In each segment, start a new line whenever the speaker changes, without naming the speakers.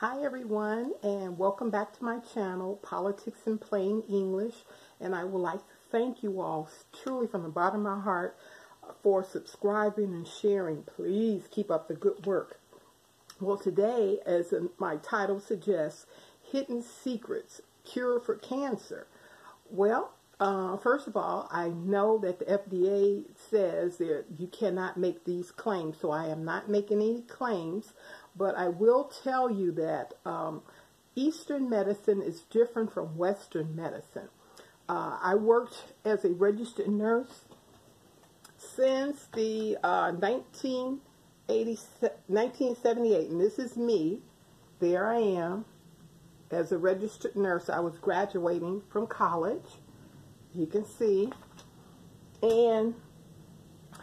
Hi everyone, and welcome back to my channel, Politics in Plain English. And I would like to thank you all truly from the bottom of my heart for subscribing and sharing. Please keep up the good work. Well, today, as my title suggests, Hidden Secrets, Cure for Cancer. Well, first of all, I know that the FDA says that you cannot make these claims, so I am not making any claims, but I will tell you that Eastern medicine is different from Western medicine. I worked as a registered nurse since the 1978, and this is me. There I am as a registered nurse. I was graduating from college. You can see, and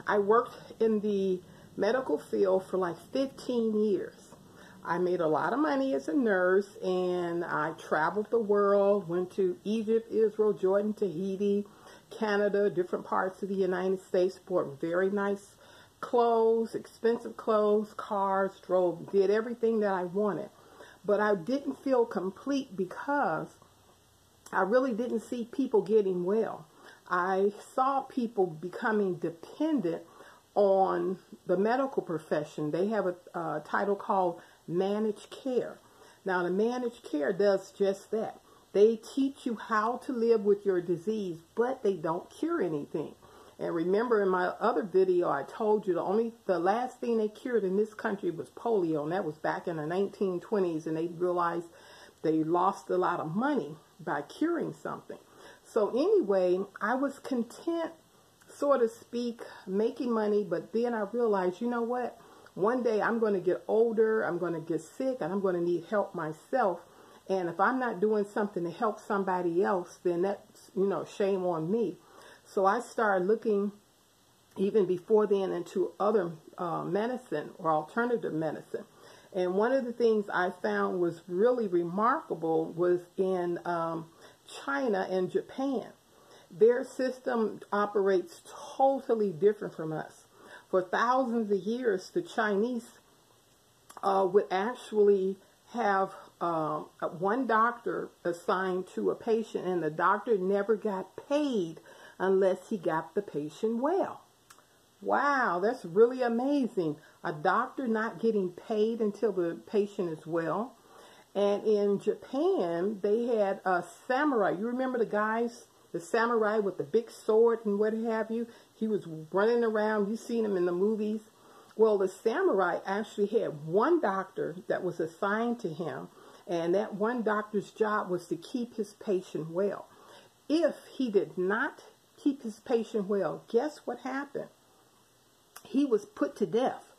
I worked in the medical field for like 15 years. I made a lot of money as a nurse, and I traveled the world, went to Egypt, Israel, Jordan, Tahiti, Canada, different parts of the United States, bought very nice clothes, expensive clothes, cars, did everything that I wanted. But I didn't feel complete because I really didn't see people getting well. I saw people becoming dependent on the medical profession. They have a title called managed care. Now, the managed care does just that. They teach you how to live with your disease, but they don't cure anything. And remember, in my other video, I told you the last thing they cured in this country was polio, and that was back in the 1920s, and they realized they lost a lot of money by curing something. So anyway, I was content, so to speak, making money, but then I realized, you know what? One day I'm going to get older, I'm going to get sick, and I'm going to need help myself. And if I'm not doing something to help somebody else, then that's, shame on me. So I started looking even before then into other medicine or alternative medicine. And one of the things I found was really remarkable was in China and Japan. Their system operates totally different from us. For thousands of years, the Chinese would actually have one doctor assigned to a patient, and the doctor never got paid unless he got the patient well. Wow, that's really amazing. A doctor not getting paid until the patient is well. And in Japan, they had a samurai. You remember the guys, the samurai with the big sword and what have you? He was running around. You've seen him in the movies. Well, the samurai actually had one doctor that was assigned to him, and that one doctor's job was to keep his patient well. If he did not keep his patient well, guess what happened? He was put to death.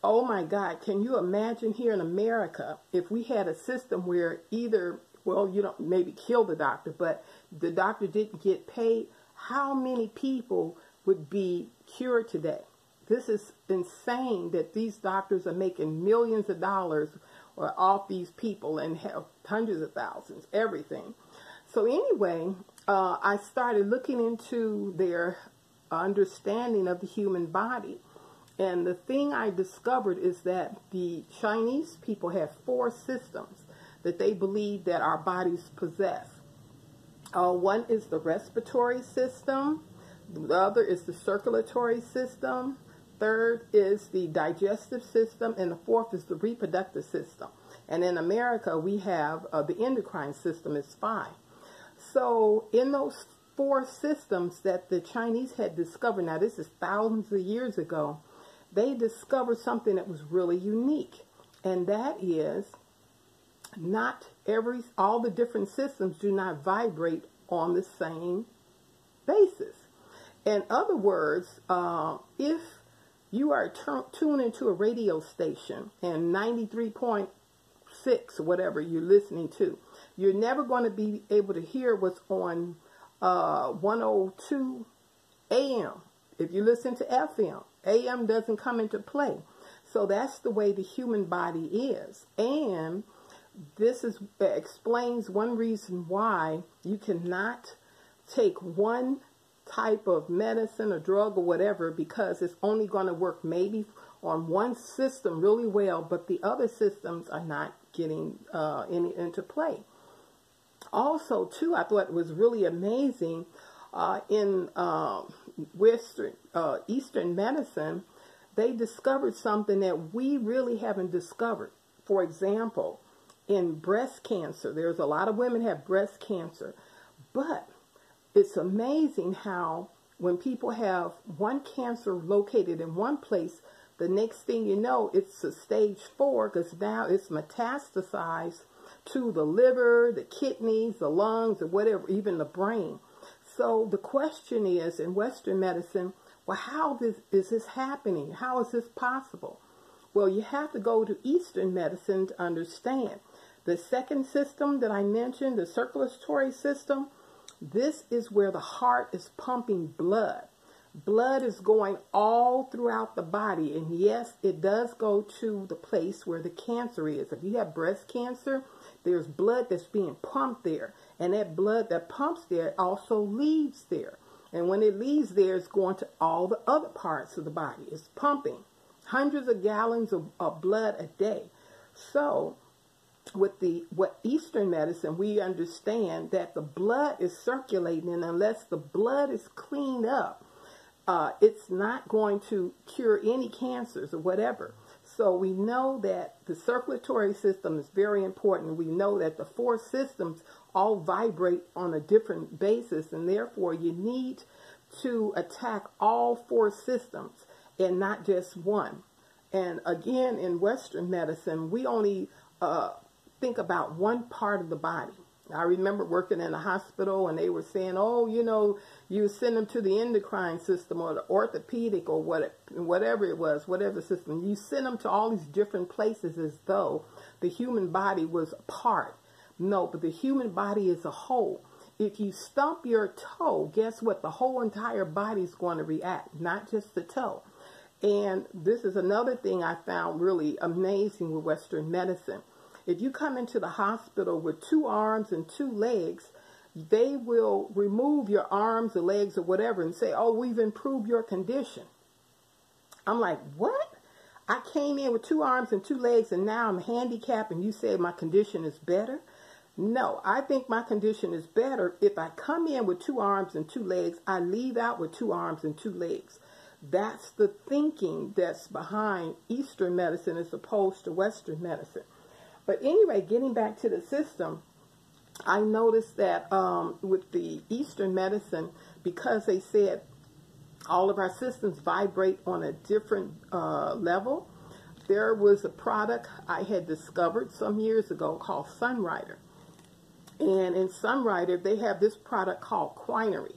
Oh my God, can you imagine here in America if we had a system where either, well, you don't maybe kill the doctor, but the doctor didn't get paid? How many people would be cured today? This is insane that these doctors are making millions of dollars off these people and have hundreds of thousands, everything. So anyway, I started looking into their understanding of the human body. And the thing I discovered is that the Chinese people have 4 systems that they believe that our bodies possess. One is the respiratory system. The other is the circulatory system. Third is the digestive system. And the fourth is the reproductive system. And in America, we have the endocrine system is 5. So in those 4 systems that the Chinese had discovered, now this is thousands of years ago, they discovered something that was really unique. And that is all the different systems do not vibrate on the same basis. In other words, if you are tuned into a radio station and 93.6 or whatever you're listening to, you're never going to be able to hear what's on 102 AM. If you listen to FM, AM doesn't come into play. So that's the way the human body is. And this explains one reason why you cannot take one type of medicine or drug or whatever, because it's only going to work maybe on one system really well, but the other systems are not getting into play. Also, too, I thought it was really amazing in Eastern medicine, they discovered something that we really haven't discovered. For example, in breast cancer, there's a lot of women have breast cancer, but it's amazing how when people have one cancer located in one place, the next thing you know, it's a stage 4 because now it's metastasized to the liver, the kidneys, the lungs, or whatever, even the brain. So the question is, in Western medicine, well, how is this happening? How is this possible? Well, you have to go to Eastern medicine to understand. The second system that I mentioned, the circulatory system, this is where the heart is pumping blood. Blood is going all throughout the body. And yes, it does go to the place where the cancer is. If you have breast cancer, there's blood that's being pumped there. And that blood that pumps there also leaves there. And when it leaves there, it's going to all the other parts of the body. It's pumping hundreds of gallons of blood a day. So with what Eastern medicine, we understand that the blood is circulating, and unless the blood is cleaned up, it's not going to cure any cancers or whatever. So we know that the circulatory system is very important. We know that the 4 systems all vibrate on a different basis, and therefore you need to attack all 4 systems and not just one. And again, in Western medicine, we only think about one part of the body. I remember working in a hospital and they were saying, oh, you know, you send them to the endocrine system or the orthopedic or whatever it was, whatever system. You send them to all these different places as though the human body was a part. No, but the human body is a whole. If you stump your toe, guess what? The whole entire body is going to react, not just the toe. And this is another thing I found really amazing with Western medicine. If you come into the hospital with 2 arms and 2 legs, they will remove your arms or legs or whatever and say, oh, we've improved your condition. I'm like, what? I came in with 2 arms and 2 legs and now I'm handicapped and you say my condition is better? No, I think my condition is better if I come in with 2 arms and 2 legs, I leave out with 2 arms and 2 legs. That's the thinking that's behind Eastern medicine as opposed to Western medicine. But anyway, getting back to the system, I noticed that with the Eastern medicine, because they said all of our systems vibrate on a different level, there was a product I had discovered some years ago called Sunrider. And in Sunrider, they have this product called Quinery.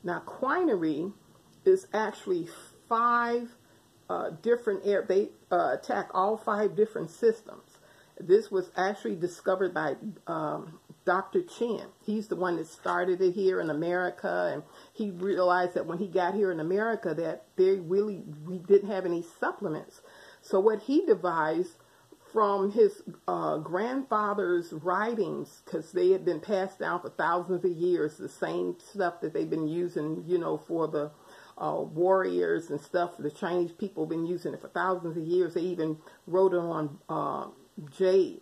Now, Quinery is actually 5 different they attack all 5 different systems. This was actually discovered by Dr. Chen. He's the one that started it here in America, and he realized that when he got here in America that we didn't have any supplements. So what he devised from his grandfather's writings, because they had been passed down for thousands of years, the same stuff that they've been using, you know, for the warriors and stuff. The Chinese people have been using it for thousands of years. They even wrote it on jade.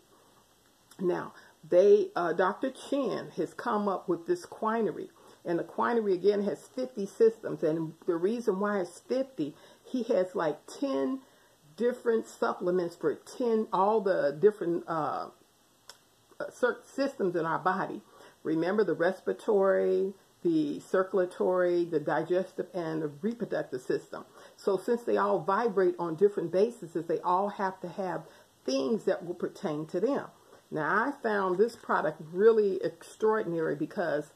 Now, Dr. Chen has come up with this Quinery. And the Quinery, again, has 50 systems. And the reason why it's 50, he has like 10 different supplements for all the different systems in our body. Remember the respiratory, the circulatory, the digestive, and the reproductive system. So since they all vibrate on different bases, they all have to have things that will pertain to them. Now, I found this product really extraordinary because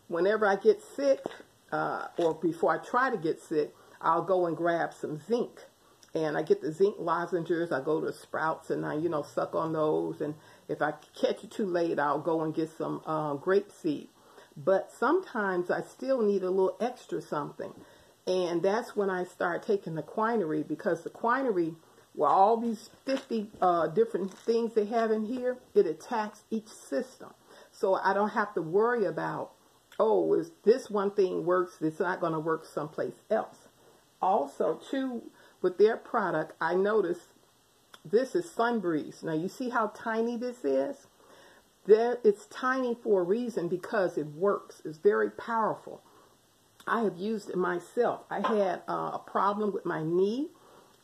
whenever I get sick, or before I try to get sick, I'll go and grab some zinc. And I get the zinc lozenges. I go to Sprouts and I, you know, suck on those. And if I catch it too late, I'll go and get some grapeseed. But sometimes I still need a little extra something. And that's when I start taking the Quinery, because the Quinery, well, all these 50 different things they have in here, it attacks each system. So I don't have to worry about, oh, if this one thing works, it's not going to work someplace else. Also, too, with their product, I noticed this is Sunbreeze. Now you see how tiny this is? It's tiny for a reason, because it works. It's very powerful. I have used it myself. I had a problem with my knee,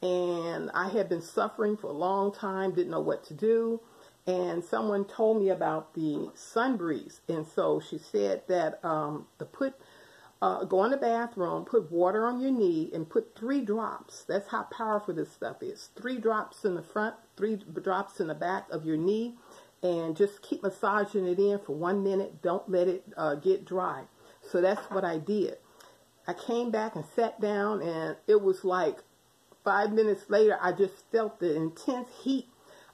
and I had been suffering for a long time, didn't know what to do. And someone told me about the Sunbreeze. And so she said that go in the bathroom, put water on your knee, and put 3 drops. That's how powerful this stuff is. 3 drops in the front, 3 drops in the back of your knee, and just keep massaging it in for 1 minute. Don't let it get dry. So that's what I did. I came back and sat down, and it was like 5 minutes later, I just felt the intense heat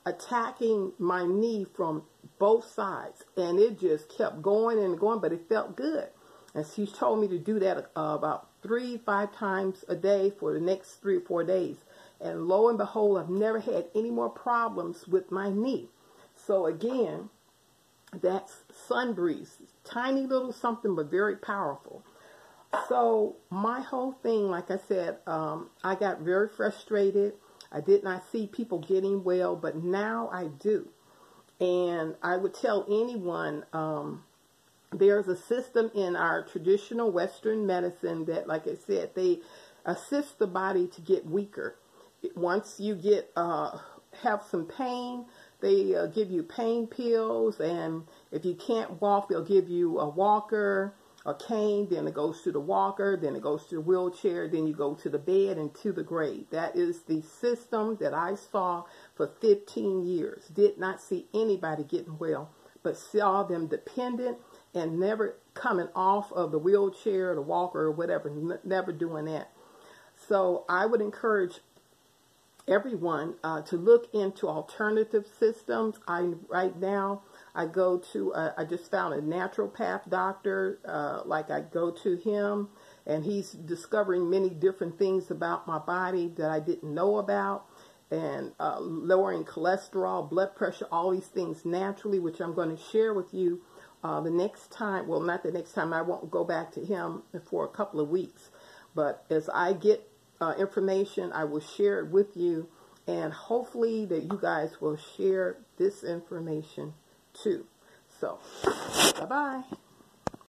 attacking my knee from both sides, and it just kept going and going, but it felt good. And she told me to do that about 3-5 times a day for the next 3 or 4 days. And lo and behold, I've never had any more problems with my knee. So again, that's Sunbreeze. Tiny little something, but very powerful. So my whole thing, like I said, I got very frustrated. I did not see people getting well, but now I do. And I would tell anyone, there's a system in our traditional Western medicine that, like I said, they assist the body to get weaker. Once you get have some pain, they give you pain pills, and if you can't walk, they'll give you a walker, a cane, then it goes to the walker, then it goes to the wheelchair, then you go to the bed and to the grave. That is the system that I saw for 15 years. Did not see anybody getting well, but saw them dependent and never coming off of the wheelchair, the walker, or whatever, never doing that. So I would encourage everyone to look into alternative systems. Right now, I go to, I just found a naturopath doctor, like I go to him, and he's discovering many different things about my body that I didn't know about, and lowering cholesterol, blood pressure, all these things naturally, which I'm going to share with you the next time. Well, not the next time. I won't go back to him for a couple of weeks. But as I get information, I will share it with you, and hopefully that you guys will share this information too. So, bye-bye.